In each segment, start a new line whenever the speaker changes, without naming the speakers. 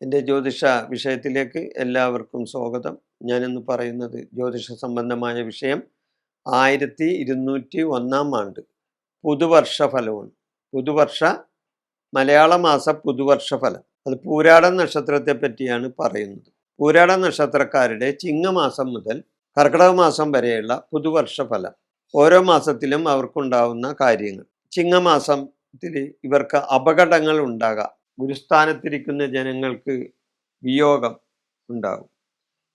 എൻ്റെ ജ്യോതിഷ വിഷയത്തിലേക്ക് എല്ലാവർക്കും സ്വാഗതം. ഞാനിന്ന് പറയുന്നത് ജ്യോതിഷ സംബന്ധമായ വിഷയം 1201 ആണ്ട് പുതുവർഷ ഫലമാണ്. പുതുവർഷ മലയാള മാസ പുതുവർഷ ഫലം. അത് പൂരാട നക്ഷത്രത്തെ പറ്റിയാണ് പറയുന്നത്. പൂരാട നക്ഷത്രക്കാരുടെ ചിങ്ങമാസം മുതൽ കർക്കിടക മാസം വരെയുള്ള പുതുവർഷ ഫലം. ഓരോ മാസത്തിലും അവർക്കുണ്ടാവുന്ന കാര്യങ്ങൾ. ചിങ്ങമാസത്തിൽ ഇവർക്ക് അപകടങ്ങൾ ഉണ്ടാകാം. ഗുരുസ്ഥാനത്തിരിക്കുന്ന ജനങ്ങൾക്ക് വിയോഗം ഉണ്ടാകും.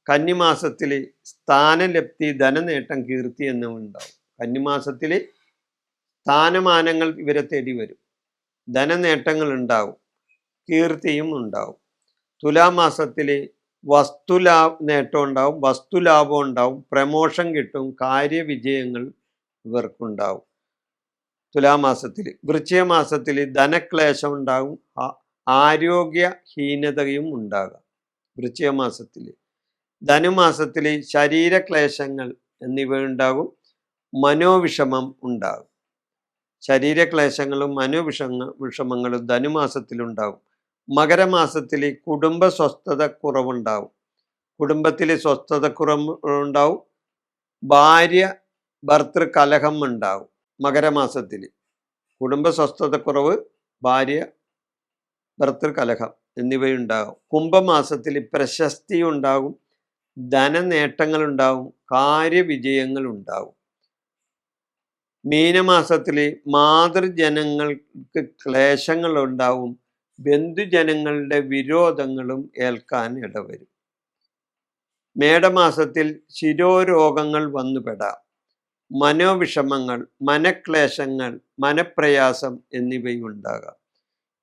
കന്നിമാസത്തിൽ സ്ഥാനലബ്ധി, ധനനേട്ടം, കീർത്തി എന്നിവ ഉണ്ടാവും. കന്നിമാസത്തിൽ സ്ഥാനമാനങ്ങൾ ഇവരെ തേടി വരും. ധനനേട്ടങ്ങൾ ഉണ്ടാവും, കീർത്തിയും ഉണ്ടാവും. തുലാമാസത്തിൽ നേട്ടം ഉണ്ടാവും, വസ്തുലാഭം ഉണ്ടാവും, പ്രമോഷൻ കിട്ടും, കാര്യവിജയങ്ങൾ ഇവർക്കുണ്ടാവും തുലാമാസത്തിൽ. വൃശ്ചികമാസത്തിൽ ധനക്ലേശം ഉണ്ടാകും, ആരോഗ്യഹീനതയും ഉണ്ടാകാം വൃശ്ചികമാസത്തിൽ. ധനുമാസത്തിൽ ശരീരക്ലേശങ്ങൾ എന്നിവ ഉണ്ടാകും, മനോവിഷമം ഉണ്ടാകും. ശരീരക്ലേശങ്ങളും വിഷമങ്ങളും ധനുമാസത്തിലുണ്ടാകും. മകരമാസത്തിൽ കുടുംബ സ്വസ്ഥത കുറവുണ്ടാവും, കുടുംബത്തിൽ സ്വസ്ഥത കുറവുണ്ടാവും, ഭാര്യ ഭർത്തൃ കലഹം ഉണ്ടാവും. മകരമാസത്തിൽ കുടുംബ സ്വസ്ഥതക്കുറവ്, ഭാര്യ ഭർത്തൃ കലഹം എന്നിവയുണ്ടാകും. കുംഭമാസത്തിൽ പ്രശസ്തി ഉണ്ടാകും, ധനനേട്ടങ്ങൾ ഉണ്ടാവും, കാര്യവിജയങ്ങൾ ഉണ്ടാവും. മീനമാസത്തിൽ മാതൃജനങ്ങൾക്ക് ക്ലേശങ്ങൾ ഉണ്ടാവും, ബന്ധുജനങ്ങളുടെ വിരോധങ്ങളും ഏൽക്കാൻ ഇടവരും. മേടമാസത്തിൽ ശിരോരോഗങ്ങൾ വന്നുപെടാം, മനോവിഷമങ്ങൾ, മനക്ലേശങ്ങൾ, മനപ്രയാസം എന്നിവയുണ്ടാകാം.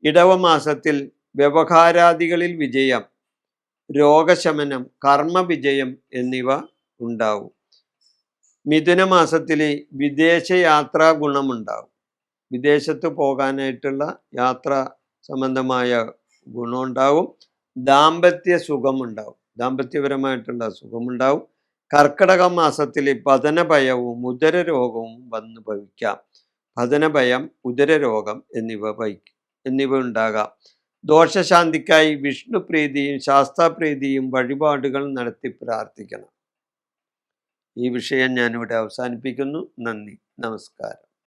ഇടവമാസത്തിൽ വ്യവഹാരാദികളിൽ വിജയം, രോഗശമനം, കർമ്മവിജയം എന്നിവ ഉണ്ടാവും. മിഥുനമാസത്തിൽ വിദേശയാത്രാ ഗുണമുണ്ടാവും. വിദേശത്ത് പോകാനായിട്ടുള്ള യാത്രാ സംബന്ധമായ ഗുണമുണ്ടാവും. ദാമ്പത്യ സുഖമുണ്ടാവും, ദാമ്പത്യപരമായിട്ടുള്ള സുഖമുണ്ടാവും. കർക്കിടക മാസത്തിൽ പതനഭയവും ഉദരരോഗവും വന്നു ഭവിക്കാം. പതനഭയം, ഉദരരോഗം എന്നിവ ഉണ്ടാകാം. ദോഷശാന്തിക്കായി വിഷ്ണുപ്രീതിയും ശാസ്താപ്രീതിയും വഴിപാടുകൾ നടത്തി പ്രാർത്ഥിക്കണം. ഈ വിഷയം ഞാനിവിടെ അവസാനിപ്പിക്കുന്നു. നന്ദി, നമസ്കാരം.